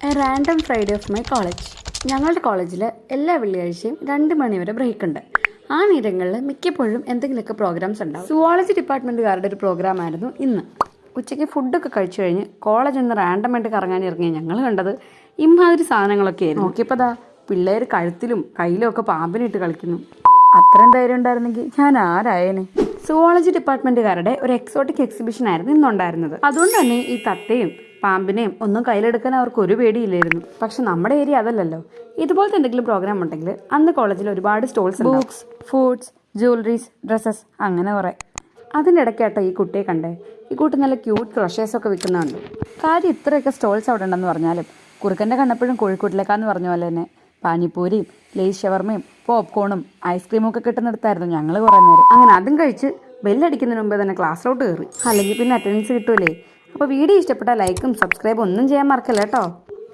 A random Friday of my college. ഞങ്ങളുടെ കോളേജിൽ എല്ലാ വെള്ളിയാഴ്ചയും 2 മണി വരെ ബ്രേക്ക് ഉണ്ട്. ആ നേരങ്ങളിൽ മിക്കപ്പോഴും എന്തെങ്കിലുമൊക്കെ പ്രോഗ്രാംസ് ഉണ്ടാവും. സുവോളജി ഡിപ്പാർട്ട്മെൻറ്റുകാരുടെ ഒരു പ്രോഗ്രാം ആയിരുന്നു ഇന്ന്. ഉച്ചയ്ക്ക് ഫുഡൊക്കെ കഴിച്ചു കഴിഞ്ഞ് കോളേജ് ഒന്ന് റാൻഡമായിട്ട് കറങ്ങാൻ ഇറങ്ങിയ ഞങ്ങൾ കണ്ടത് ഇമ്മാതിരി സാധനങ്ങളൊക്കെ ആയിരുന്നു. നോക്കിയപ്പോൾ ദാ പിള്ളേർ കഴുത്തിലും കയ്യിലും ഒക്കെ പാമ്പിനിട്ട് കളിക്കുന്നു. അത്രയും ധൈര്യം ഉണ്ടായിരുന്നെങ്കിൽ ഞാൻ ആരായേനെ. സുവോളജി ഡിപ്പാർട്ട്മെൻറ്റുകാരുടെ ഒരു എക്സോട്ടിക് എക്സിബിഷൻ ആയിരുന്നു ഇന്നുണ്ടായിരുന്നത്. അതുകൊണ്ട് തന്നെ ഈ തത്തയും പാമ്പിനെയും ഒന്നും കയ്യിലെടുക്കാൻ അവർക്ക് ഒരു പേടിയില്ലായിരുന്നു. പക്ഷെ നമ്മുടെ ഏരിയ അതല്ലല്ലോ. ഇതുപോലത്തെ എന്തെങ്കിലും പ്രോഗ്രാം ഉണ്ടെങ്കിൽ അന്ന് കോളേജിൽ ഒരുപാട് stalls, books, foods, jewelleries, dresses, അങ്ങനെ കുറേ. അതിൻ്റെ ഇടയ്ക്കാട്ടോ ഈ കുട്ടിയെ കണ്ടേ. ഈ കുട്ടി നല്ല ക്യൂട്ട് ക്രഷേഴ്സൊക്കെ വിൽക്കുന്നുണ്ട്. കാര്യം ഇത്രയൊക്കെ സ്റ്റോൾസ് അവിടെ ഉണ്ടെന്ന് പറഞ്ഞാലും കുറുക്കൻ്റെ കണ്ണപ്പോഴും കോഴിക്കോട്ടിലേക്കാന്ന് പറഞ്ഞ പോലെ തന്നെ പാനിപ്പൂരിയും ലേസ് ഷവർമയും പോപ്കോണും ഐസ്ക്രീമും ഒക്കെ കിട്ടുന്നിടത്തായിരുന്നു ഞങ്ങൾ കുറേ നേരം. അങ്ങനെ അതും കഴിച്ച് ബെല്ലടിക്കുന്നതിന് മുമ്പേ തന്നെ ക്ലാസ്സിലോട്ട് കയറി. അല്ലെങ്കിൽ പിന്നെ അറ്റൻഡൻസ് കിട്ടൂലേ. അപ്പോൾ വീഡിയോ ഇഷ്ടപ്പെട്ടാൽ ലൈക്കും സബ്സ്ക്രൈബും ഒന്നും ചെയ്യാൻ മറക്കല്ല കേട്ടോ.